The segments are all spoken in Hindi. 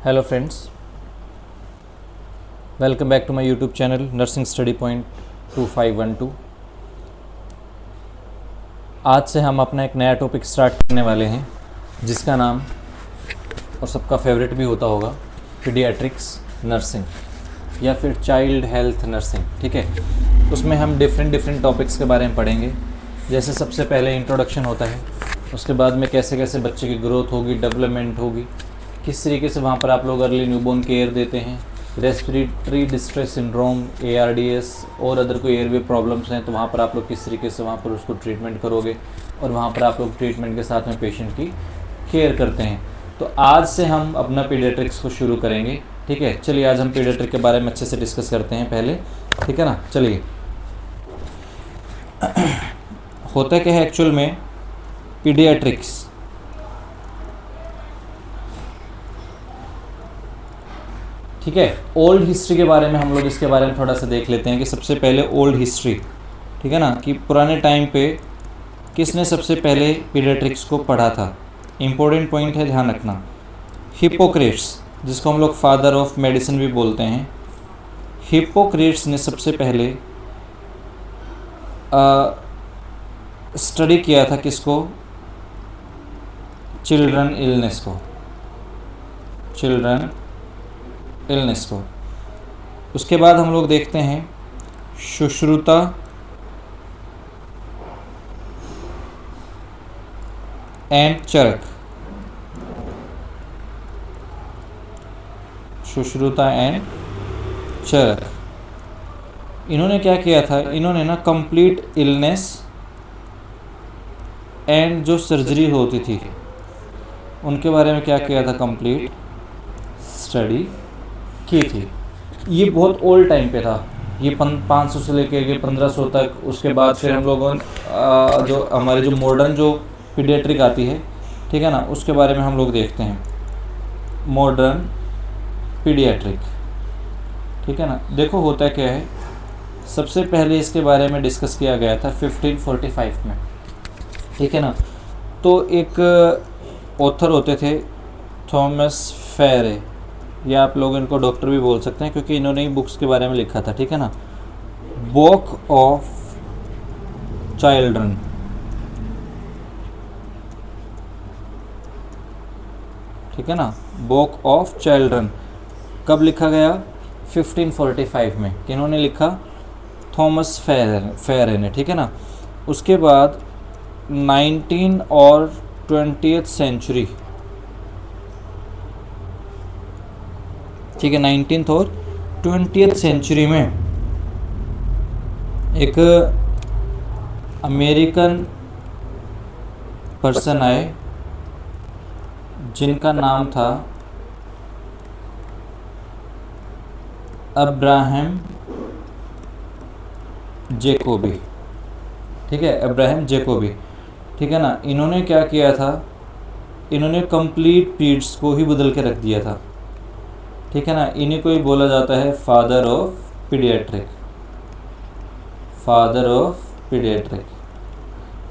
Hello friends, welcome back to my YouTube channel nursing study point 2512। आज से हम अपना एक नया टॉपिक स्टार्ट करने वाले हैं जिसका नाम और सबका फेवरेट भी होता होगा पीडियाट्रिक्स नर्सिंग या फिर चाइल्ड हेल्थ नर्सिंग। ठीक है, उसमें हम डिफरेंट टॉपिक्स के बारे में पढ़ेंगे। जैसे सबसे पहले इंट्रोडक्शन होता है, उसके बाद में कैसे कैसे बच्चे की ग्रोथ होगी, डेवलपमेंट होगी, किस तरीके से वहाँ पर आप लोग अर्ली न्यूबॉर्न केयर देते हैं, रेस्पिरेटरी डिस्ट्रेस सिंड्रोम ARDS और अदर कोई एयरवे प्रॉब्लम्स हैं तो वहाँ पर आप लोग किस तरीके से वहाँ पर उसको ट्रीटमेंट करोगे और वहाँ पर आप लोग ट्रीटमेंट के साथ में पेशेंट की केयर करते हैं। तो आज से हम अपना पीडियाट्रिक्स को शुरू करेंगे। ठीक है, चलिए आज हम पीडियाट्रिक के बारे में अच्छे से डिस्कस करते हैं पहले। ठीक है ना, चलिए। होता क्या है एक्चुअल में पीडियाट्रिक्स, ठीक है। ओल्ड हिस्ट्री के बारे में हम लोग इसके बारे में थोड़ा सा देख लेते हैं कि सबसे पहले ओल्ड हिस्ट्री, ठीक है ना, कि पुराने टाइम पे किसने सबसे पहले पीडियाट्रिक्स को पढ़ा था। इम्पोर्टेंट पॉइंट है, ध्यान रखना। हिप्पोक्रेट्स, जिसको हम लोग फादर ऑफ मेडिसिन भी बोलते हैं, हिप्पोक्रेट्स ने सबसे पहले स्टडी किया था किसको, चिल्ड्रन इलनेस को, चिल्ड्रन इलनेस को। उसके बाद हम लोग देखते हैं सुश्रुता एंड चरक, सुश्रुता एंड चरक। इन्होंने क्या किया था, इन्होंने ना कंप्लीट इलनेस एंड जो सर्जरी होती थी उनके बारे में क्या किया था, कंप्लीट स्टडी की थी। ये बहुत ओल्ड टाइम पे था, ये 500 से लेकर के 1500 तक। उसके बाद फिर हम लोगों जो हमारे जो मॉडर्न जो पीडियाट्रिक आती है, ठीक है ना, उसके बारे में हम लोग देखते हैं मॉडर्न पीडियाट्रिक। ठीक है ना, देखो होता क्या है, सबसे पहले इसके बारे में डिस्कस किया गया था 1545 में। ठीक है ना, तो एक ऑथर होते थे थॉमस फेरे, या आप लोग इनको डॉक्टर भी बोल सकते हैं क्योंकि इन्होंने ही बुक्स के बारे में लिखा था। ठीक है ना, बुक ऑफ चिल्ड्रन, ठीक है ना, बुक ऑफ चिल्ड्रन कब लिखा गया, 1545 में। किन्होंने लिखा, थॉमस फेरे ने। ठीक है ना, उसके बाद 19 और 20th सेंचुरी, ठीक है, 19th और 20th सेंचुरी में एक अमेरिकन पर्सन आए जिनका नाम था अब्राहम जैकोबी। ठीक है, अब्राहम जैकोबी। ठीक है ना, इन्होंने क्या किया था, इन्होंने कंप्लीट पीड्स को ही बदल के रख दिया था। ठीक है ना, इन्हीं को ही बोला जाता है father of paediatric, father of paediatric.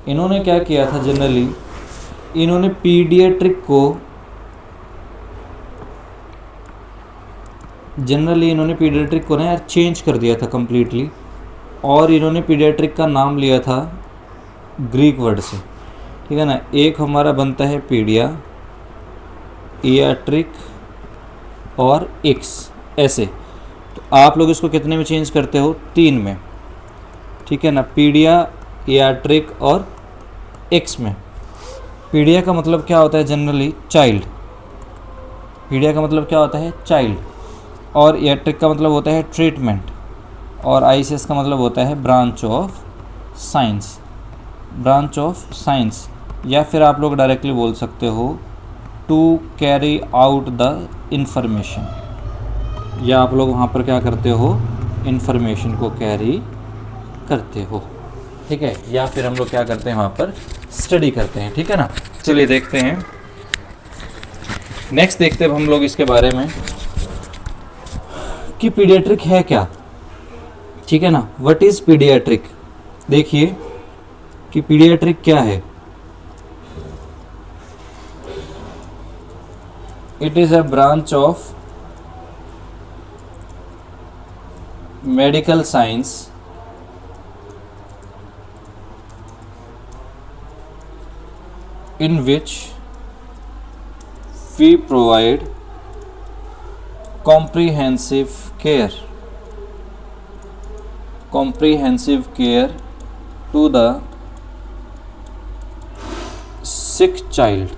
इन्होंने क्या किया था, जनरली इन्होंने पीडियाट्रिक को ना यार चेंज कर दिया था कम्प्लीटली, और इन्होंने पीडियाट्रिक का नाम लिया था ग्रीक वर्ड से। ठीक है ना, एक हमारा बनता है पीडिया, इयाट्रिक और एक्स, ऐसे। तो आप लोग इसको कितने में चेंज करते हो, 3 में। ठीक है ना, पीडिया, इयाट्रिक और एक्स में। पीडिया का मतलब क्या होता है, जनरली चाइल्ड। पीडिया का मतलब क्या होता है, चाइल्ड। और इयाट्रिक का मतलब होता है ट्रीटमेंट, और आईसीएस का मतलब होता है branch of science, branch of science. या फिर आप लोग डायरेक्टली बोल सकते हो to carry out the information, या आप लोग वहाँ पर क्या करते हो, इंफॉर्मेशन को कैरी करते हो। ठीक है, या फिर हम लोग क्या करते हैं, वहाँ पर स्टडी करते हैं। ठीक है ना, चलिए देखते हैं, नेक्स्ट देखते हैं हम लोग इसके बारे में कि पीडियाट्रिक है क्या। ठीक है ना, व्हाट इज़ पीडियाट्रिक। देखिए कि पीडियाट्रिक क्या है। It is a branch of medical science in which we provide comprehensive care to the sick child।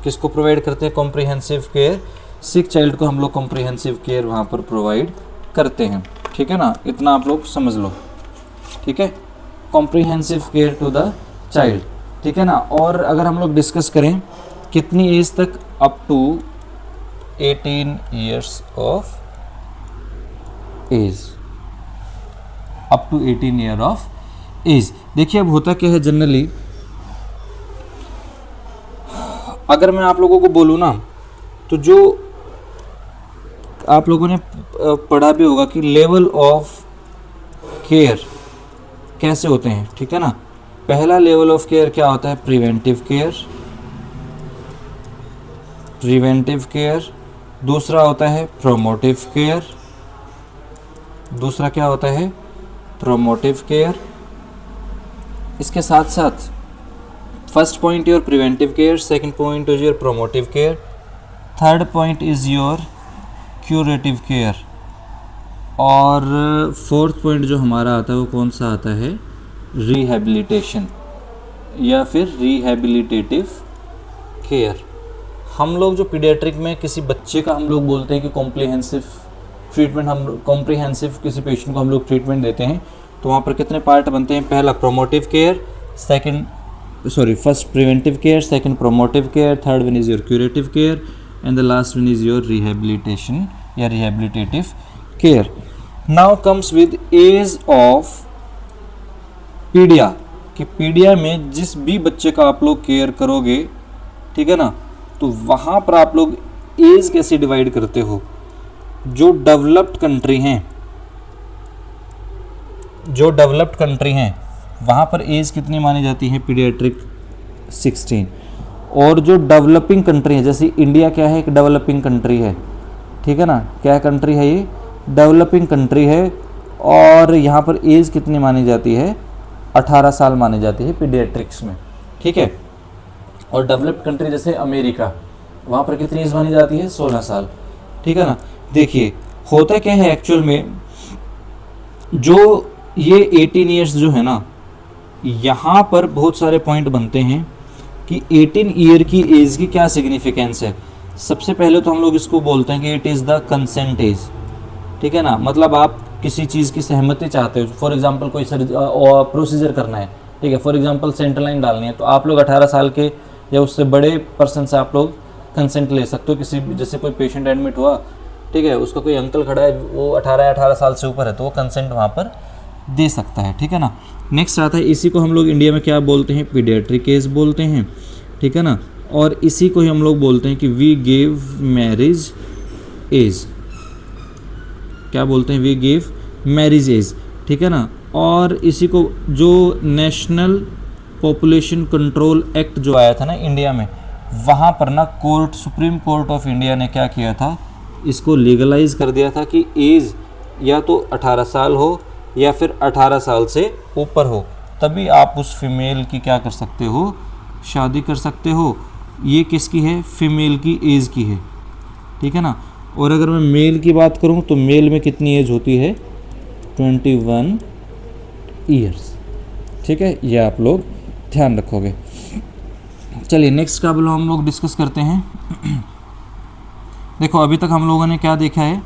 किसको प्रोवाइड करते हैं? कॉम्प्रिहेंसिव केयर, सिक चाइल्ड को हम लोग कॉम्प्रिहेंसिव केयर वहाँ पर प्रोवाइड करते हैं। ठीक है ना, इतना आप लोग समझ लो। ठीक है, comprehensive care to the child. ठीक है ना। और अगर हम लोग डिस्कस करें कितनी एज तक, up to 18 years of age, up to 18 year of age. देखिए अब होता क्या है जनरली, अगर मैं आप लोगों को बोलूँ ना, तो जो आप लोगों ने पढ़ा भी होगा कि लेवल ऑफ केयर कैसे होते हैं। ठीक है ना, पहला लेवल ऑफ केयर क्या होता है? Preventive care. दूसरा होता है प्रोमोटिव केयर। दूसरा क्या होता है? Promotive care. इसके साथ साथ first point your preventive care, second point is your promotive care, third point is your curative care, और फोर्थ पॉइंट जो हमारा आता है वो कौन सा आता है? रिहैबिलिटेशन या फिर रिहैबिलिटेटिव केयर। हम लोग जो पीडियाट्रिक में किसी बच्चे का हम लोग बोलते हैं कि कॉम्प्रिहेंसिव ट्रीटमेंट, हम कॉम्प्रिहेंसिव किसी पेशेंट को हम लोग ट्रीटमेंट देते हैं, तो वहाँ पर कितने पार्ट बनते हैं? पहला promotive care, first preventive care, second promotive care, third one is your curative care and the last one is your rehabilitation या rehabilitative care. Now comes with age of pedia, कि पीडिया में जिस भी बच्चे का आप लोग केयर करोगे, ठीक है ना, तो वहाँ पर आप लोग एज कैसे डिवाइड करते हो? जो डेवलप्ड कंट्री हैं वहाँ पर एज कितनी मानी जाती है? पीडियाट्रिक 16। और जो डेवलपिंग कंट्री है, जैसे इंडिया क्या है? एक डेवलपिंग कंट्री है। ठीक है ना, क्या कंट्री है ये? डेवलपिंग कंट्री है। और यहाँ पर एज कितनी मानी जाती है? 18 साल मानी जाती है पीडियाट्रिक्स में। ठीक है, और डेवलप्ड कंट्री जैसे अमेरिका, वहाँ पर कितनी एज मानी जाती है? 16 साल। ठीक है ना। देखिए होता क्या है एक्चुअल में, जो ये 18 ईयर्स जो है ना, यहाँ पर बहुत सारे पॉइंट बनते हैं कि 18 ईयर की एज की क्या सिग्निफिकेंस है। सबसे पहले तो हम लोग इसको बोलते हैं कि it is the consent age. ठीक है ना, मतलब आप किसी चीज़ की सहमति चाहते हो। फॉर एग्जांपल कोई प्रोसीजर करना है, ठीक है, फॉर एग्जांपल सेंट्रल लाइन डालनी है, तो आप लोग 18 साल के या उससे बड़े पर्सन से आप लोग कंसेंट ले सकते हो। किसी जैसे कोई पेशेंट एडमिट हुआ, ठीक है, उसका कोई अंकल खड़ा है, वो 18 साल से ऊपर है, तो वो कंसेंट वहाँ पर दे सकता है। ठीक है ना। नेक्स्ट आता है, इसी को हम लोग इंडिया में क्या बोलते हैं? पीडियाट्रिक एज बोलते हैं। ठीक है ना, और इसी को ही हम लोग बोलते हैं कि वी गिव मैरिज एज। क्या बोलते हैं? We give marriage age. ठीक है ना। और इसी को जो नेशनल पॉपुलेशन कंट्रोल एक्ट जो आया था ना इंडिया में, वहाँ पर ना सुप्रीम कोर्ट ऑफ इंडिया ने क्या किया था? इसको लीगलाइज कर दिया था कि एज या तो 18 साल हो या फिर 18 साल से ऊपर हो, तभी आप उस फीमेल की क्या कर सकते हो? शादी कर सकते हो। ये किसकी है? फीमेल की एज की है। ठीक है ना। और अगर मैं मेल की बात करूं तो मेल में कितनी एज होती है? 21 ईयर्स। ठीक है, ये आप लोग ध्यान रखोगे। चलिए नेक्स्ट का हम लोग डिस्कस करते हैं। देखो अभी तक हम लोगों ने क्या देखा है?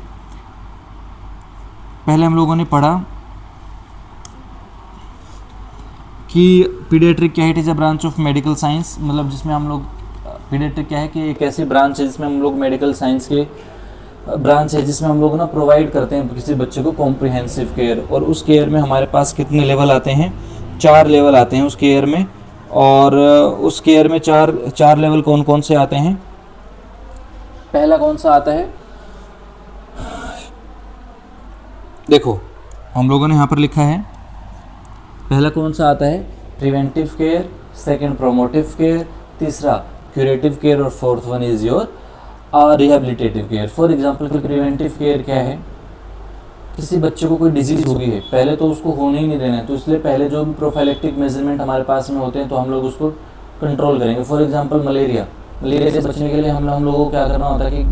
पहले हम लोगों ने पढ़ा कि पीडियाट्रिक क्या है? It is a branch of medical science, मतलब जिसमें हम लोग, पीडियाट्रिक क्या है कि एक ऐसी ब्रांच है जिसमें हम लोग मेडिकल साइंस के ब्रांच है जिसमें हम लोग ना प्रोवाइड करते हैं किसी बच्चे को कॉम्प्रिहेंसिव केयर। और उस केयर में हमारे पास कितने लेवल आते हैं? 4 लेवल आते हैं उस केयर में। और उस केयर में चार लेवल कौन कौन से आते हैं? पहला कौन सा आता है? देखो हम लोगों ने यहाँ पर लिखा है, पहला कौन सा आता है? Preventive care, second promotive care, तीसरा क्यूरेटिव केयर और fourth one is your rehabilitative care. For example preventive care क्या है, किसी बच्चे को कोई डिजीज हो गई है, पहले तो उसको होने ही नहीं देना है, तो इसलिए पहले जो भी प्रोफाइलेक्टिक मेजरमेंट हमारे पास में होते हैं तो हम लोग उसको कंट्रोल करेंगे। फॉर एग्जांपल मलेरिया से बचने के लिए हम लोगों को क्या करना होता है कि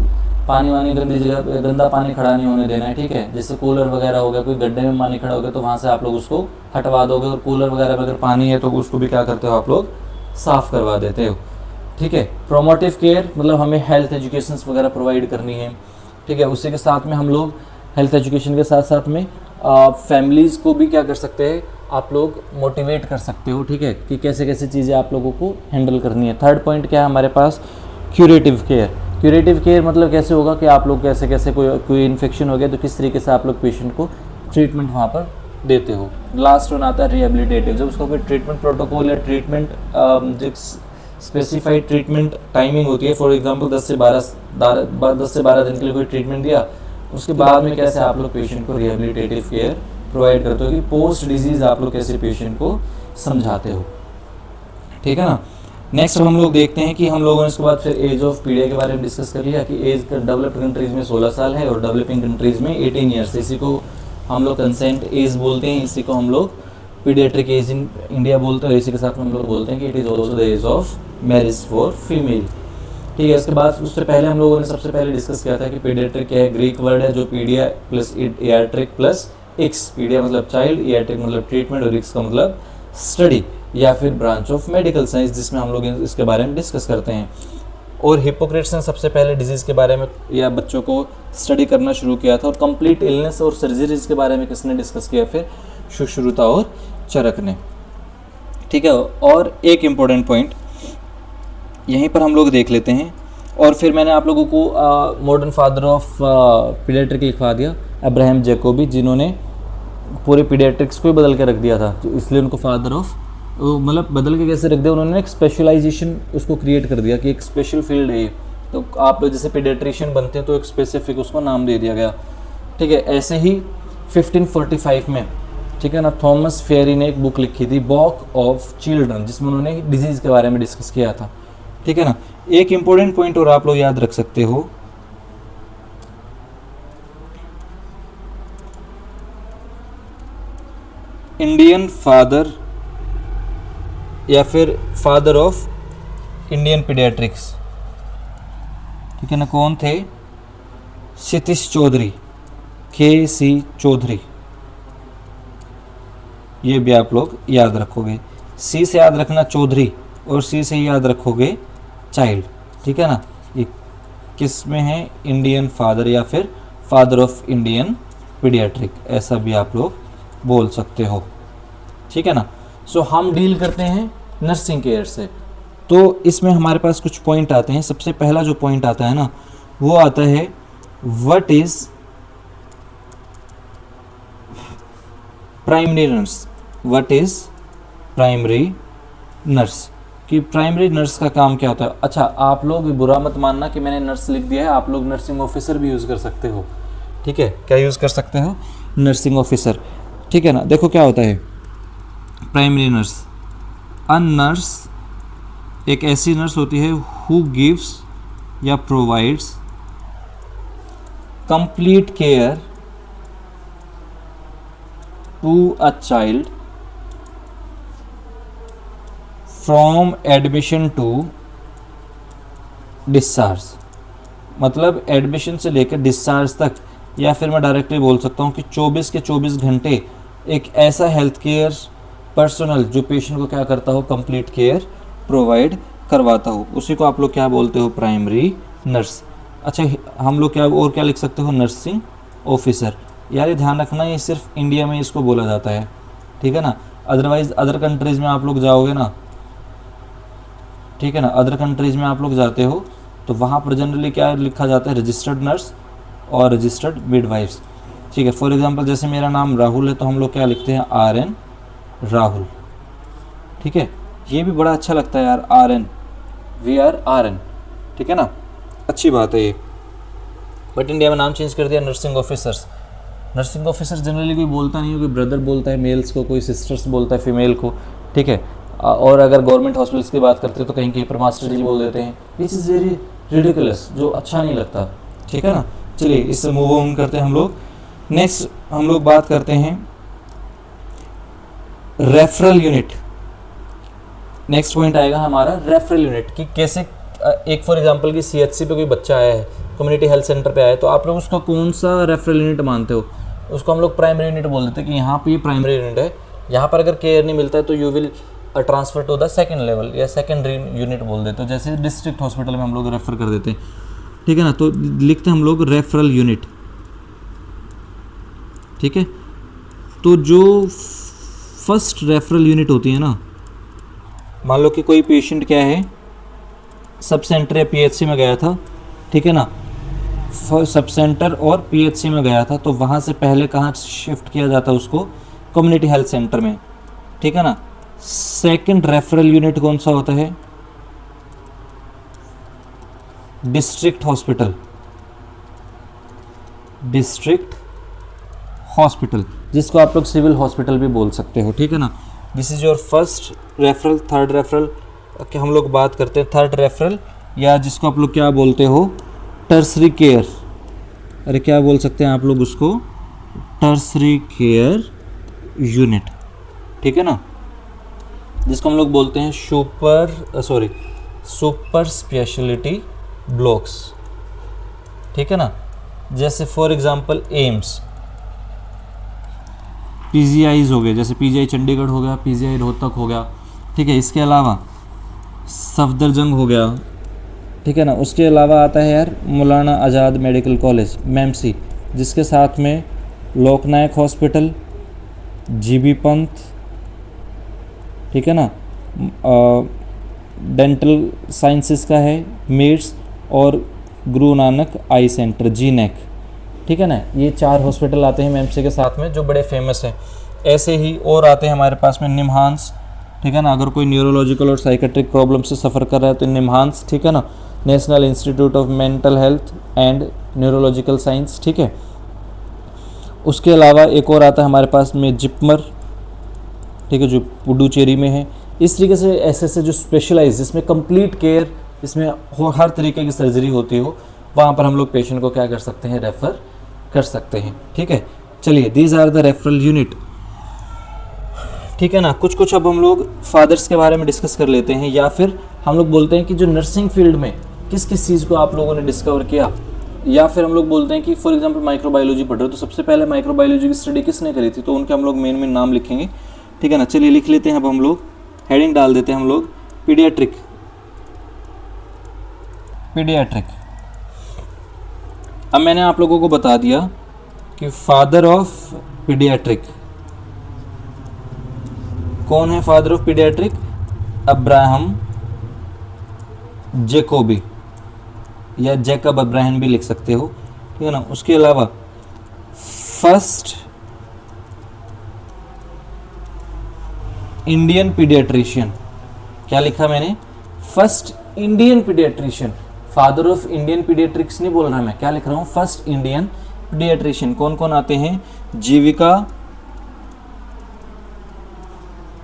पानी वानी गंदी जगह, गंदा पानी खड़ा नहीं होने देना है, ठीक है। जैसे कूलर वगैरह हो गया, कोई गड्ढे में पानी खड़ा हो गया तो वहाँ से आप लोग उसको हटवा दोगे, और कूलर वगैरह में अगर पानी है तो उसको भी क्या करते हो आप लोग, साफ़ करवा देते हो, ठीक है। प्रोमोटिव केयर मतलब हमें हेल्थ एजुकेशन वगैरह प्रोवाइड करनी है, ठीक है। उसी के साथ में हम लोग हेल्थ एजुकेशन के साथ साथ में फैमिलीज़ को भी क्या कर सकते हैं, आप लोग मोटिवेट कर सकते हो, ठीक है, कि कैसे कैसे चीज़ें आप लोगों को हैंडल करनी है। थर्ड पॉइंट क्या है हमारे पास, क्यूरेटिव केयर। क्यूरेटिव केयर मतलब कैसे होगा कि आप लोग कैसे कैसे कोई इन्फेक्शन हो गया तो किस तरीके से आप लोग पेशेंट को ट्रीटमेंट वहाँ पर देते हो। लास्ट वन आता है रिहेबिलिटेटिव, जब उसका कोई ट्रीटमेंट प्रोटोकॉल या ट्रीटमेंट स्पेसिफाइड ट्रीटमेंट टाइमिंग होती है। फॉर एग्जांपल 10 से 12 दिन के लिए कोई ट्रीटमेंट दिया, उसके बाद में कैसे आप लोग पेशेंट को रिहेबिलिटेटिव केयर प्रोवाइड करते हो, कि पोस्ट डिजीज़ आप लोग कैसे पेशेंट को समझाते हो, ठीक है ना। नेक्स्ट हम लोग देखते हैं कि हम लोगों ने इसके बाद फिर एज ऑफ पीडिया के बारे में डिस्कस कर लिया कि एज डेवलप्ड कंट्रीज़ में 16 साल है और डेवलपिंग कंट्रीज़ में 18 ईयर्स। इसी को हम लोग कंसेंट एज बोलते हैं, इसी को हम लोग पीडियाट्रिक एज इन इंडिया बोलते हैं। इसी के साथ हम लोग बोलते हैं कि it is also the age of marriage for female, ठीक है। इसके बाद उससे पहले हम लोगों ने सबसे पहले डिस्कस किया था कि पीडियाट्रिक क्या है, ग्रीक वर्ड है जो पीडिया प्लस इयाट्रिक प्लस एक्स। पीडिया मतलब चाइल्ड, इयाट्रिक मतलब ट्रीटमेंट और एक्स का मतलब स्टडी या फिर ब्रांच ऑफ मेडिकल साइंस, जिसमें हम लोग इसके बारे में डिस्कस करते हैं। और हिपोक्रेट्स ने सबसे पहले डिजीज़ के बारे में या बच्चों को स्टडी करना शुरू किया था। और कंप्लीट इलनेस और सर्जरीज के बारे में किसने डिस्कस किया, फिर सुश्रुता और चरक ने, ठीक है। और एक इम्पोर्टेंट पॉइंट यहीं पर हम लोग देख लेते हैं, और फिर मैंने आप लोगों को मॉडर्न फादर ऑफ पीडियाट्रिक लिखवा दिया, अब्राहम जैकोबी, जिन्होंने पूरे पीडियाट्रिक्स को ही बदल के रख दिया था, तो इसलिए उनको फादर ऑफ मतलब बदल के कैसे रख दिया, उन्होंने एक स्पेशलाइजेशन उसको क्रिएट कर दिया कि एक स्पेशल फील्ड है ये, तो आप लोग जैसे पीडियाट्रिशियन बनते हैं तो एक स्पेसिफिक उसको नाम दे दिया गया, ठीक है। ऐसे ही 1545 में, ठीक है ना, थॉमस फेरी ने एक बुक लिखी थी वॉक ऑफ चिल्ड्रन, जिसमें उन्होंने डिजीज़ के बारे में डिस्कस किया था, ठीक है ना। एक इम्पोर्टेंट पॉइंट और आप लोग याद रख सकते हो, इंडियन फादर या फिर फादर ऑफ इंडियन पीडियाट्रिक्स, ठीक है ना, कौन थे, क्षितिज चौधरी, KC चौधरी। ये भी आप लोग याद रखोगे, C से याद रखना चौधरी और C से याद रखोगे चाइल्ड, ठीक है ना। ये किस में है, इंडियन फादर या फिर फादर ऑफ इंडियन पीडियाट्रिक, ऐसा भी आप लोग बोल सकते हो, ठीक है ना। सो हम डील करते हैं नर्सिंग केयर से, तो इसमें हमारे पास कुछ पॉइंट आते हैं। सबसे पहला जो पॉइंट आता है ना, वो आता है what is primary nurse. What is primary nurse, कि प्राइमरी नर्स का काम क्या होता है। अच्छा, आप लोग बुरा मत मानना कि मैंने नर्स लिख दिया है, आप लोग नर्सिंग ऑफिसर भी यूज़ कर सकते हो, ठीक है। क्या यूज़ कर सकते हो, नर्सिंग ऑफिसर, ठीक है ना। देखो क्या होता है प्राइमरी नर्स, अ नर्स एक ऐसी नर्स होती है हु गिव्स या provides complete care to a child from admission to discharge. मतलब एडमिशन से लेकर डिस्चार्ज तक, या फिर मैं डायरेक्टली बोल सकता हूँ कि 24 के 24 घंटे एक ऐसा हेल्थ केयर पर्सनल जो पेशेंट को क्या करता हो, कंप्लीट केयर प्रोवाइड करवाता हो, उसी को आप लोग क्या बोलते हो, प्राइमरी नर्स। अच्छा, हम लोग क्या और क्या लिख सकते हो, नर्सिंग ऑफिसर। यार ये ध्यान रखना, ये सिर्फ इंडिया में इसको बोला जाता है, ठीक है ना। अदरवाइज अदर कंट्रीज़ में आप लोग जाओगे ना, ठीक है ना, अदर कंट्रीज़ में आप लोग जाते हो तो वहाँ पर जनरली क्या लिखा जाता है, रजिस्टर्ड नर्स और रजिस्टर्ड मिडवाइफ्स, ठीक है। फॉर एग्जांपल जैसे मेरा नाम राहुल है तो हम लोग क्या लिखते हैं, RN राहुल, ठीक है। ये भी बड़ा अच्छा लगता है यार, RN, VRN, ठीक है ना, अच्छी बात है ये। बट इंडिया में नाम चेंज कर दिया nursing officers. Nursing officer generally कोई बोलता नहीं है, कोई ब्रदर बोलता है मेल्स को, कोई सिस्टर्स बोलता है फीमेल को, ठीक है। और अगर गवर्नमेंट हॉस्पिटल्स की बात करते हैं तो कहीं कहीं पर मास्टर जी बोल देते हैं, विच इज़ वेरी रिडिकुलस, जो अच्छा नहीं लगता, ठीक है ना। चलिए इससे मूव ऑन करते हैं हम लोग। नेक्स्ट हम लोग बात करते हैं रेफरल यूनिट। नेक्स्ट पॉइंट आएगा हमारा रेफरल यूनिट कि कैसे एक फॉर एग्जांपल कि सीएचसी पे कोई बच्चा आया है, कम्युनिटी हेल्थ सेंटर पे आया है, तो आप लोग उसका कौन सा रेफरल यूनिट मानते हो? उसको हम लोग प्राइमरी यूनिट बोल देते हैं कि यहाँ पे ये प्राइमरी यूनिट है, यहाँ पर अगर केयर नहीं मिलता है तो you will transfer to the second level या सेकेंडरी यूनिट बोल देते हो, जैसे डिस्ट्रिक्ट हॉस्पिटल में हम लोग रेफर कर देते हैं, ठीक है ना। तो लिखते हैं हम लोग रेफरल यूनिट, ठीक है। तो जो फर्स्ट रेफरल यूनिट होती है ना, मान लो कि कोई पेशेंट क्या है सब सेंटर या पीएचसी में गया था, ठीक है ना, सब सेंटर और पीएचसी में गया था, तो वहाँ से पहले कहाँ शिफ्ट किया जाता है उसको? कम्युनिटी हेल्थ सेंटर में, ठीक है ना। सेकंड रेफरल यूनिट कौन सा होता है? डिस्ट्रिक्ट हॉस्पिटल, डिस्ट्रिक्ट हॉस्पिटल, जिसको आप लोग सिविल हॉस्पिटल भी बोल सकते हो, ठीक है ना। This is your first referral. Third referral कि हम लोग बात करते हैं थर्ड रेफरल, या जिसको आप लोग क्या बोलते हो? Tertiary care. अरे क्या बोल सकते हैं आप लोग उसको? टर्सरी केयर यूनिट, ठीक है ना, जिसको हम लोग बोलते हैं सुपर स्पेशलिटी ब्लॉक्स, ठीक है ना। जैसे फॉर एग्जांपल एम्स, पीजीआईज हो गए, जैसे पीजीआई चंडीगढ़ हो गया, पीजीआई रोहतक हो गया, ठीक है। इसके अलावा सफदरजंग हो गया, ठीक है ना। उसके अलावा आता है यार मौलाना आज़ाद मेडिकल कॉलेज मैमसी, जिसके साथ में लोकनायक हॉस्पिटल, जीबी पंत, ठीक है ना, डेंटल साइंसेस का है मेड्स, और गुरु नानक आई सेंटर जीनेक, ठीक है ना। ये 4 हॉस्पिटल आते हैं मैमसी के साथ में जो बड़े फेमस हैं। ऐसे ही और आते हैं हमारे पास में निमहांस, ठीक है ना, अगर कोई न्यूरोलॉजिकल और साइकेट्रिक प्रॉब्लम से सफ़र कर रहा है तो निमहांस, ठीक है ना, national institute of mental health and neurological science, ठीक है। उसके अलावा एक और आता है हमारे पास में जिपमर, ठीक है, जो पुडुचेरी में है। इस तरीके से ऐसे जो स्पेशलाइज, जिसमें कंप्लीट केयर, इसमें हर तरीके की सर्जरी होती हो, वहाँ पर हम लोग पेशेंट को क्या कर सकते हैं? रेफ़र कर सकते हैं, ठीक है। चलिए these are the referral unit, ठीक है ना। कुछ अब हम लोग फादर्स के बारे में डिस्कस कर लेते हैं, या फिर हम लोग बोलते हैं कि जो नर्सिंग फील्ड में किस किस चीज़ को आप लोगों ने डिस्कवर किया, या फिर हम लोग बोलते हैं कि फॉर एग्जांपल माइक्रोबायोलॉजी पढ़ रहे हो तो सबसे पहले माइक्रोबायोलॉजी की स्टडी किसने करी थी, तो उनके हम लोग मेन नाम लिखेंगे, ठीक है ना। चलिए लिख लेते हैं। अब हम लोग हेडिंग डाल देते हैं हम लोग पीडियाट्रिक। अब मैंने आप लोगों को बता दिया कि फादर ऑफ पीडियाट्रिक कौन है? Father of paediatric Abraham Jacobi, या जैकब अब्राहम भी लिख सकते हो, ठीक है ना। उसके अलावा फर्स्ट इंडियन पीडियाट्रिशियन, क्या लिखा मैंने? First Indian paediatrician. Father of Indian paediatrics नहीं बोल रहा मैं, क्या लिख रहा हूँ? First Indian paediatrician. कौन कौन आते हैं? जीविका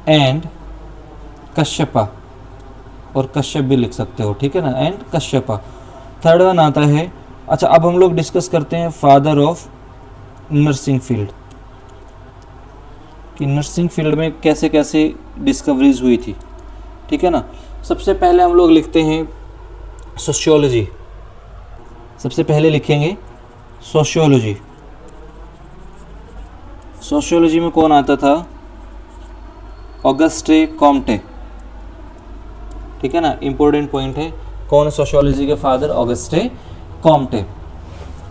एंड कश्यपा, और कश्यप भी लिख सकते हो, ठीक है ना, एंड कश्यपा। थर्ड वन आता है, अच्छा अब हम लोग डिस्कस करते हैं फादर ऑफ नर्सिंग फील्ड, कि नर्सिंग फील्ड में कैसे कैसे डिस्कवरीज हुई थी, ठीक है ना। सबसे पहले हम लोग लिखते हैं सोशियोलॉजी, सबसे पहले लिखेंगे सोशियोलॉजी। सोशियोलॉजी में कौन आता था? ऑगस्टे कॉम्टे, ठीक है ना, इंपॉर्टेंट पॉइंट है। कौन सोशियोलॉजी के फादर? Auguste Comte.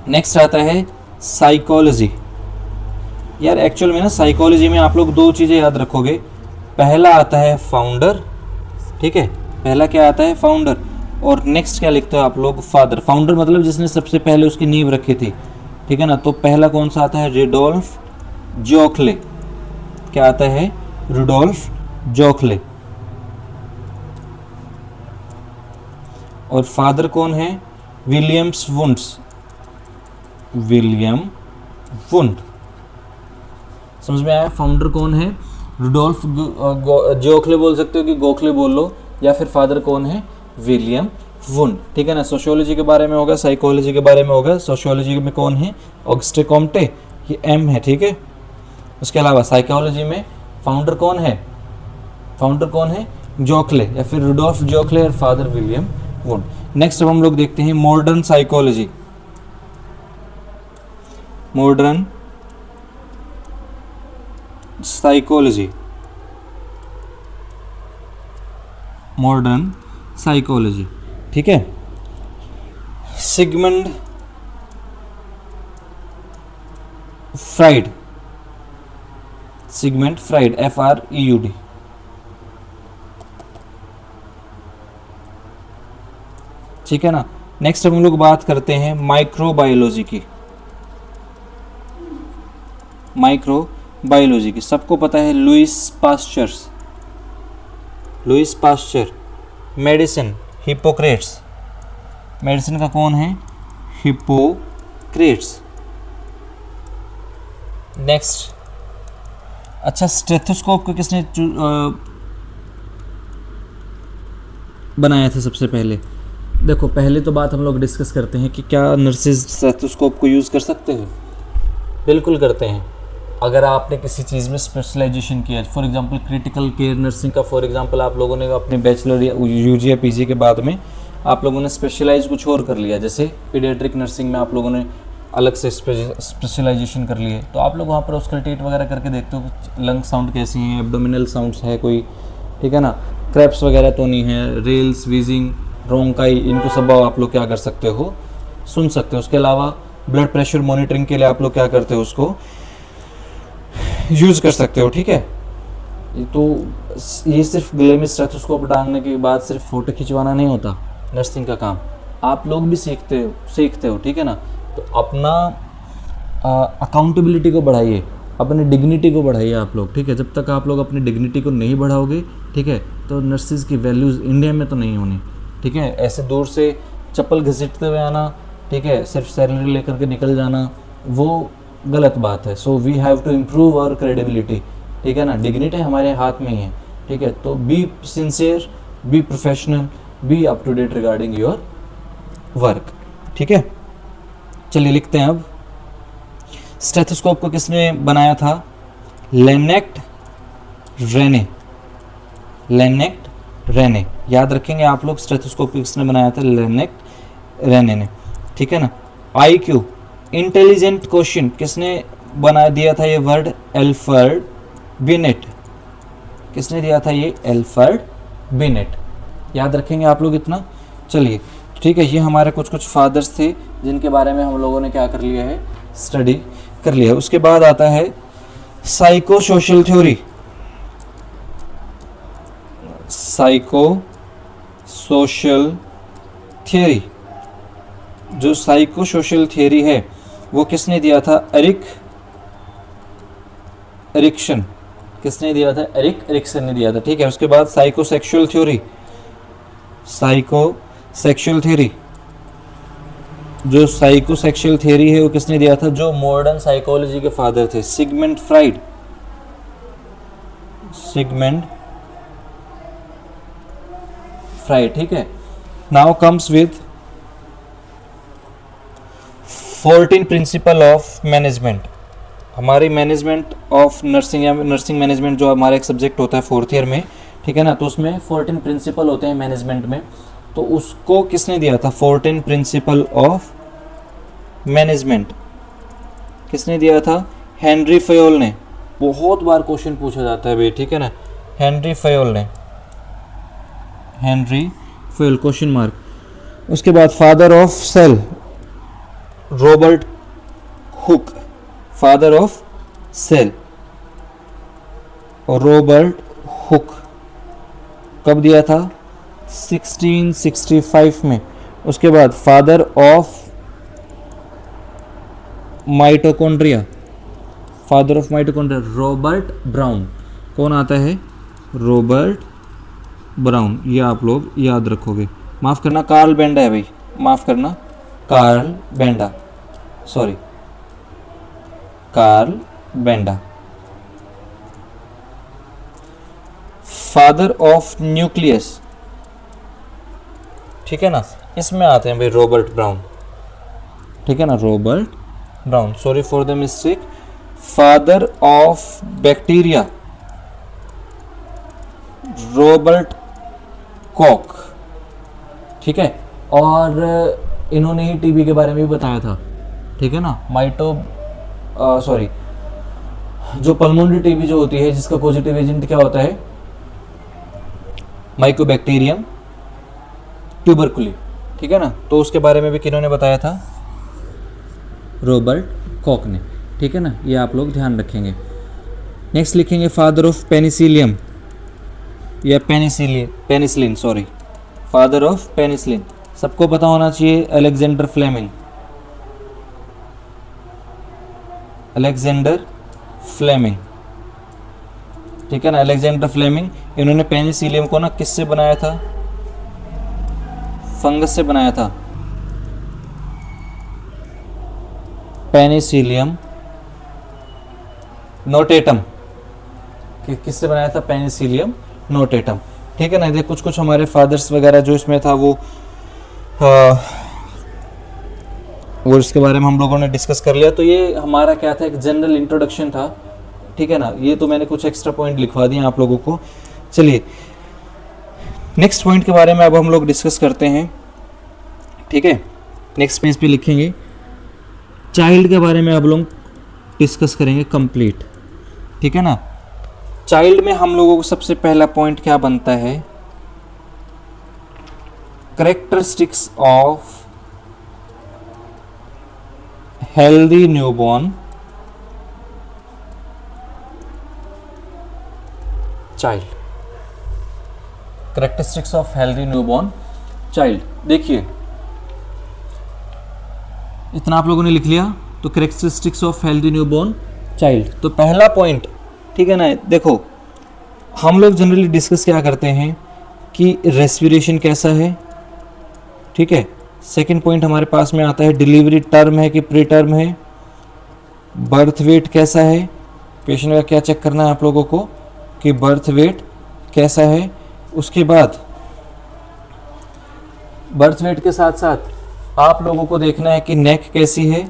नेक्स्ट आता है साइकोलॉजी। यार एक्चुअल में ना साइकोलॉजी में आप लोग 2 चीज़ें याद रखोगे। पहला आता है फाउंडर, ठीक है, पहला क्या आता है? फाउंडर। और नेक्स्ट क्या लिखते हो आप लोग? फादर। फाउंडर मतलब जिसने सबसे पहले उसकी नींव रखी थी, ठीक है ना। तो पहला कौन सा आता है? रुडोल्फ जोखले। क्या आता है? रुडोल्फ जोखले। और फादर कौन है? Williams wounds, William wound. समझ में आया फाउंडर कौन है? रुडोल्फ जोखले बोल सकते हो कि गोखले बोल लो, या फिर फादर कौन है, विलियम वुंड, ठीक है ना। सोशियोलॉजी के बारे में होगा, साइकोलॉजी के बारे में होगा। सोशियोलॉजी में कौन है, ऑगस्टे कॉम्टे, ये एम है, ठीक है। उसके अलावा साइकोलॉजी में फाउंडर कौन है, जोखले या फिर रुडोल्फ जोखले और फादर विलियम वुंड। नेक्स्ट अब हम लोग देखते हैं मॉडर्न साइकोलॉजी। मॉडर्न साइकोलॉजी, ठीक है। सिगमंड फ्राइड, FREUD, ठीक है ना। नेक्स्ट हम लोग बात करते हैं माइक्रोबायोलॉजी की। सबको पता है Lewis pasture. Medicine Hippocrates, medicine का कौन है, हिप्पोक्रेट्स। नेक्स्ट, अच्छा स्टेथोस्कोप को किसने बनाया था सबसे पहले। देखो पहले तो बात हम लोग डिस्कस करते हैं कि क्या नर्सेज स्टेथोस्कोप को यूज़ कर सकते हैं। बिल्कुल करते हैं। अगर आपने किसी चीज़ में स्पेशलाइजेशन किया, for example critical care nursing का, फॉर एग्जांपल आप लोगों ने अपने बैचलर या यूजी या पीजी के बाद में आप लोगों ने स्पेशलाइज कुछ और कर लिया, जैसे पीडियाट्रिक नर्सिंग में आप लोगों ने अलग से स्पेशलाइजेशन कर लिए, तो आप लोग वहाँ पर ऑस्कल्टेट वगैरह करके देखते हो कि लंग साउंड कैसी हैं, एब्डोमिनल साउंड्स है कोई, ठीक है ना, क्रैप्स वगैरह तो नहीं है, रेल्स, वीजिंग, ब्रोंकाई, इनको सब आप लोग क्या कर सकते हो, सुन सकते हो। उसके अलावा ब्लड प्रेशर मॉनिटरिंग के लिए आप लोग क्या करते हो, उसको यूज़ कर सकते हो, ठीक है। तो ये सिर्फ गले में स्टेथोस्कोप डालने के बाद सिर्फ फ़ोटो खिंचवाना नहीं होता नर्सिंग का काम, आप लोग भी सीखते हो, ठीक है ना। तो अपना अकाउंटेबिलिटी को बढ़ाइए, अपनी डिग्निटी को बढ़ाइए आप लोग, ठीक है। जब तक आप लोग अपनी डिग्निटी को नहीं बढ़ाओगे, ठीक है, तो नर्सिस की वैल्यूज़ इंडिया में तो नहीं होनी, ठीक है। ऐसे दूर से चप्पल घसीटते हुए आना, ठीक है, सिर्फ सैलरी लेकर के निकल जाना, वो गलत बात है। So we have to improve our credibility, ठीक है ना। डिग्निटी हमारे हाथ में ही है, ठीक है। तो be sincere, be professional, be up to date regarding your work, ठीक है। चलिए लिखते हैं अब। स्टेथोस्कोप को किसने बनाया था, लेनेक्ट रेने, याद रखेंगे आप लोग, स्टेथोस्कोप को किसने बनाया था, लेनेक्ट रेने ने, ठीक है ना। IQ इंटेलिजेंट क्वेश्चन किसने बना दिया था ये वर्ड, एल्फ्रेड बिनेट, किसने दिया था ये, एल्फ्रेड बिनेट, याद रखेंगे आप लोग इतना। चलिए ठीक है, ये हमारे कुछ फादर्स थे जिनके बारे में हम लोगों ने क्या कर लिया है, स्टडी कर लिया है। उसके बाद आता है साइको सोशल थ्योरी, जो साइको सोशल थियरी है वो किसने दिया था, एरिक्सन, किसने दिया था, एरिक्सन ने दिया था, ठीक है। उसके बाद साइकोसेक्सुअल थ्योरी, जो साइकोसेक्सुअल थ्योरी है वो किसने दिया था, जो मॉडर्न साइकोलॉजी के फादर थे, सिगमंड फ्राइड, ठीक है। Now comes with 14 principle of management. हमारी मैनेजमेंट ऑफ नर्सिंग या नर्सिंग मैनेजमेंट जो हमारा एक सब्जेक्ट होता है 4th ईयर में, ठीक है ना, तो उसमें 14 प्रिंसिपल होते हैं मैनेजमेंट में। तो उसको किसने दिया था, 14 प्रिंसिपल ऑफ मैनेजमेंट किसने दिया था, हेनरी फयोल ने। बहुत बार क्वेश्चन पूछा जाता है भाई, ठीक है ना, हेनरी फयोल, क्वेश्चन मार्क। उसके बाद father of cell, Robert Hooke, father of cell और रॉबर्ट हुक कब दिया था, 1665 में। उसके बाद father of mitochondria, Robert Brown, कौन आता है, रॉबर्ट ब्राउन, ये आप लोग याद रखोगे। माफ़ करना कार्ल बेंडा है भाई, कार्ल फादर ऑफ न्यूक्लियस, ठीक है ना, इसमें आते हैं भाई रॉबर्ट ब्राउन, ठीक है ना, Robert brown, sorry for the mistake. Father of bacteria, Robert Kock, ठीक है। और इन्होंने ही टीबी के बारे में भी बताया था, ठीक है ना, जो पल्मोनरी टीबी जो होती है जिसका पॉजिटिव एजेंट क्या होता है, माइकोबैक्टीरियम ट्यूबरकुली, ठीक है ना, तो उसके बारे में भी किन्होंने बताया था, रॉबर्ट कॉक ने, ठीक है ना, ये आप लोग ध्यान रखेंगे। नेक्स्ट लिखेंगे फादर ऑफ पेनिसिलियम या penicillin, sorry, father of penicillin, सबको पता होना चाहिए, अलेक्जेंडर फ्लेमिंग, ठीक है ना, अलेक्जेंडर फ्लेमिंग। इन्होंने पेनिसिलियम को ना किससे बनाया था, फंगस से बनाया था, पेनिसिलियम नोटेटम, किससे बनाया था, पेनिसिलियम नोटेटम, ठीक है ना। देखिए कुछ कुछ हमारे फादर्स वगैरह जो इसमें था वो इसके बारे में हम लोगों ने डिस्कस कर लिया। तो ये हमारा क्या था, एक जनरल इंट्रोडक्शन था, ठीक है ना, ये तो मैंने कुछ एक्स्ट्रा पॉइंट लिखवा दिए आप लोगों को। चलिए नेक्स्ट पॉइंट के बारे में अब हम लोग डिस्कस करते हैं, ठीक है। नेक्स्ट पेज पे लिखेंगे चाइल्ड के बारे में अब लोग डिस्कस करेंगे कंप्लीट, ठीक है ना। चाइल्ड में हम लोगों को सबसे पहला पॉइंट क्या बनता है, characteristics of healthy newborn child, characteristics of healthy newborn child. देखिए इतना आप लोगों ने लिख लिया, तो characteristics of healthy newborn child, तो पहला पॉइंट, ठीक है ना। देखो हम लोग जनरली डिस्कस क्या करते हैं कि रेस्पिरेशन कैसा है, ठीक है। सेकंड पॉइंट हमारे पास में आता है डिलीवरी टर्म है कि प्री टर्म है, बर्थ वेट कैसा है, पेशेंट का क्या चेक करना है आप लोगों को कि बर्थ वेट कैसा है। उसके बाद बर्थ वेट के साथ साथ आप लोगों को देखना है कि नेक कैसी है,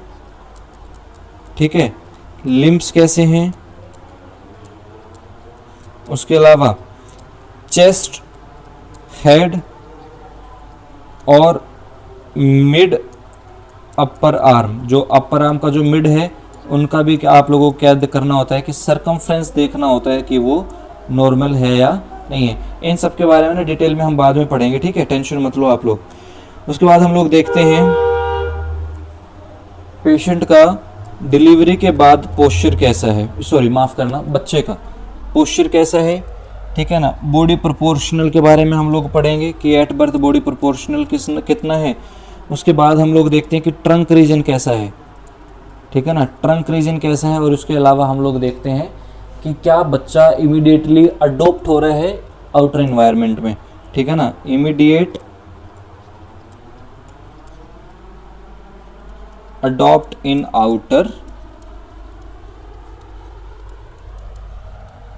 ठीक है, लिम्स कैसे हैं, उसके अलावा चेस्ट, हेड और मिड अपर आर्म, जो अपर आर्म का जो मिड है उनका भी आप लोगों को क्या करना होता है कि सरकमफ्रेंस देखना होता है कि वो नॉर्मल है या नहीं है। इन सब के बारे में ना डिटेल में हम बाद में पढ़ेंगे, ठीक है, टेंशन मत लो आप लोग। उसके बाद हम लोग देखते हैं पेशेंट का डिलीवरी के बाद पोस्चर कैसा है, सॉरी माफ़ करना, बच्चे का पोस्चर कैसा है, ठीक है ना। बॉडी प्रोपोर्शनल के बारे में हम लोग पढ़ेंगे कि एट बर्थ बॉडी प्रोपोर्शनल कितना है। उसके बाद हम लोग देखते हैं कि ट्रंक रीजन कैसा है, ठीक है ना, ट्रंक रीजन कैसा है। और उसके अलावा हम लोग देखते हैं कि क्या बच्चा इमीडिएटली अडोप्ट हो रहा है आउटर एनवायरनमेंट में, ठीक है ना, immediate adopt in outer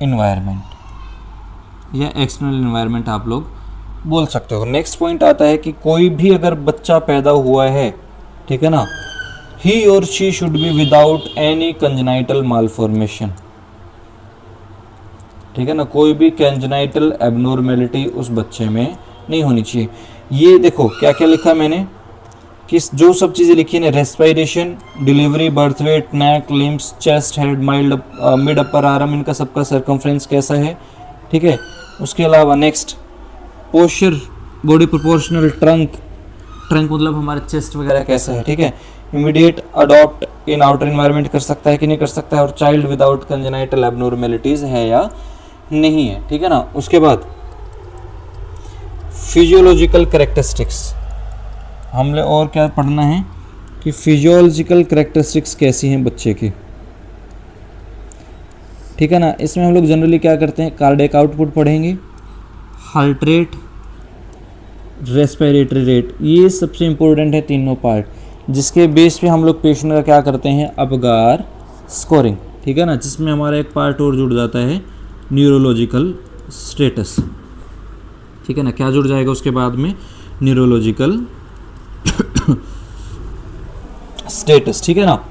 environment या एक्सटर्नल इन्वायरमेंट आप लोग बोल सकते हो। नेक्स्ट पॉइंट आता है कि कोई भी अगर बच्चा पैदा हुआ है, ठीक है ना, ही और she should be without any congenital malformation, ठीक है ना, कोई भी कंजेनाइटल एबनॉर्मेलिटी उस बच्चे में नहीं होनी चाहिए। ये देखो क्या क्या लिखा मैंने कि जो सब चीज़ें लिखी है, respiration, delivery, birth weight, neck, limbs, chest, head, mild mid upper arm, इनका सबका सर्कमफ्रेंस कैसा है, ठीक है। उसके अलावा next posture, body proportional, trunk मतलब हमारे चेस्ट वगैरह कैसा है, ठीक है। Immediate adopt in outer environment कर सकता है कि नहीं कर सकता है, और चाइल्ड विदाउट कंजेनाइटल एबनॉर्मेलिटीज है या नहीं है, ठीक है ना। उसके बाद फिजियोलॉजिकल कैरेक्टरिस्टिक्स, हमने और क्या पढ़ना है कि फिजियोलॉजिकल कैरेक्टरिस्टिक्स कैसी हैं बच्चे की, ठीक है ना। इसमें हम लोग जनरली क्या करते हैं, कार्डियक आउटपुट पढ़ेंगे, हार्ट रेट, रेस्पिरेटरी रेट, ये सबसे इम्पोर्टेंट है तीनों पार्ट, जिसके बेस पे हम लोग पेशेंट का क्या करते हैं, अपगार स्कोरिंग, ठीक है ना, जिसमें हमारा एक पार्ट और जुड़ जाता है न्यूरोलॉजिकल स्टेटस, ठीक है ना, क्या जुड़ जाएगा उसके बाद में, न्यूरोलॉजिकल स्टेटस, ठीक है ना।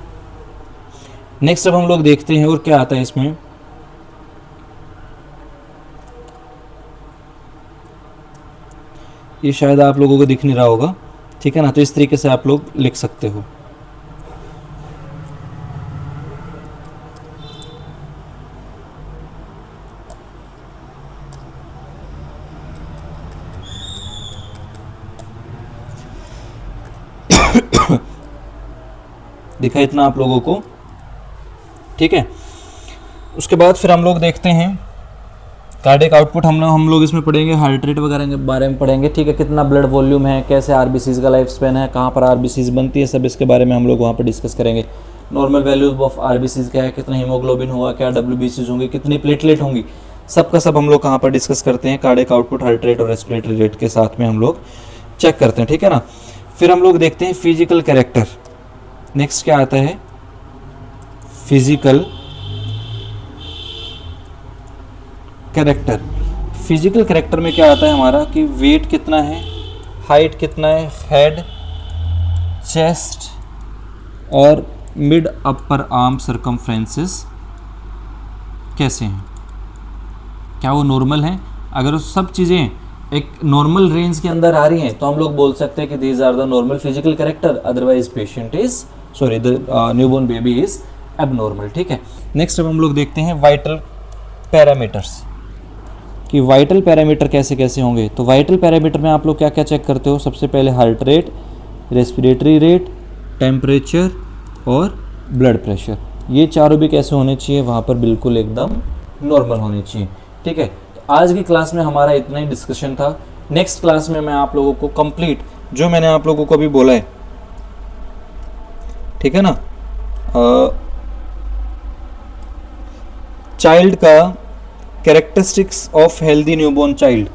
नेक्स्ट अब हम लोग देखते हैं और क्या आता है इसमें, ये शायद आप लोगों को दिख नहीं रहा होगा, ठीक है ना, तो इस तरीके से आप लोग लिख सकते हो। दिखा इतना आप लोगों को, ठीक है। उसके बाद फिर हम लोग देखते हैं कार्डियक आउटपुट, हम लोग इसमें पढ़ेंगे, हार्ट रेट वगैरह के बारे में पढ़ेंगे, ठीक है, कितना ब्लड वॉल्यूम है, कैसे आरबीसीज का लाइफ स्पेन है, कहाँ पर आरबीसीज बनती है, सब इसके बारे में हम लोग वहाँ पर डिस्कस करेंगे। नॉर्मल वैल्यूज ऑफ आरबीसीज क्या है, कितना हीमोग्लोबिन होगा, क्या डब्ल्यूबीसीज होंगी, कितनी प्लेटलेट होंगी, सब का सब हम लोग कहाँ पर डिस्कस करते हैं, कार्डियक आउटपुट, हार्ट रेट और रेस्पिरेटरी रेट के साथ में हम लोग चेक करते हैं, ठीक है ना। फिर हम लोग देखते हैं फिजिकल कैरेक्टर। नेक्स्ट क्या आता है, फिजिकल कैरेक्टर। फिजिकल कैरेक्टर में क्या आता है हमारा कि वेट कितना है, हाइट कितना है, हेड, चेस्ट और मिड अपर आर्म सर्कमफ्रेंसेस कैसे हैं, क्या वो नॉर्मल हैं। अगर वो सब चीज़ें एक नॉर्मल रेंज के अंदर आ रही हैं तो हम लोग बोल सकते हैं कि these are the normal physical character, otherwise patient is the newborn baby is abnormal, ठीक है। नेक्स्ट अब हम लोग देखते हैं वाइटल पैरामीटर्स, कि वाइटल पैरामीटर कैसे कैसे होंगे। तो वाइटल पैरामीटर में आप लोग क्या क्या चेक करते हो, सबसे पहले heart rate, respiratory rate, temperature और ब्लड प्रेशर, ये चारों भी कैसे होने चाहिए, वहाँ पर बिल्कुल एकदम नॉर्मल होने चाहिए, ठीक है। तो आज की क्लास में हमारा इतना ही डिस्कशन था। नेक्स्ट क्लास में मैं आप लोगों को कंप्लीट जो मैंने आप लोगों को अभी बोला है, ठीक है ना, चाइल्ड का characteristics of healthy newborn child,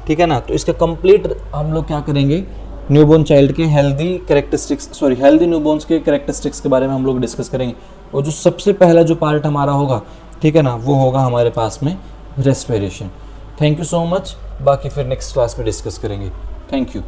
ठीक है ना, तो इसका कंप्लीट हम लोग क्या करेंगे, न्यूबॉर्न चाइल्ड के हेल्दी न्यूबॉर्न्स के कैरेक्टरिस्टिक्स के बारे में हम लोग डिस्कस करेंगे। और जो सबसे पहला जो पार्ट हमारा होगा, ठीक है ना, वो होगा हमारे पास में respiration. Thank you so much, बाकी फिर नेक्स्ट क्लास में डिस्कस करेंगे। Thank you.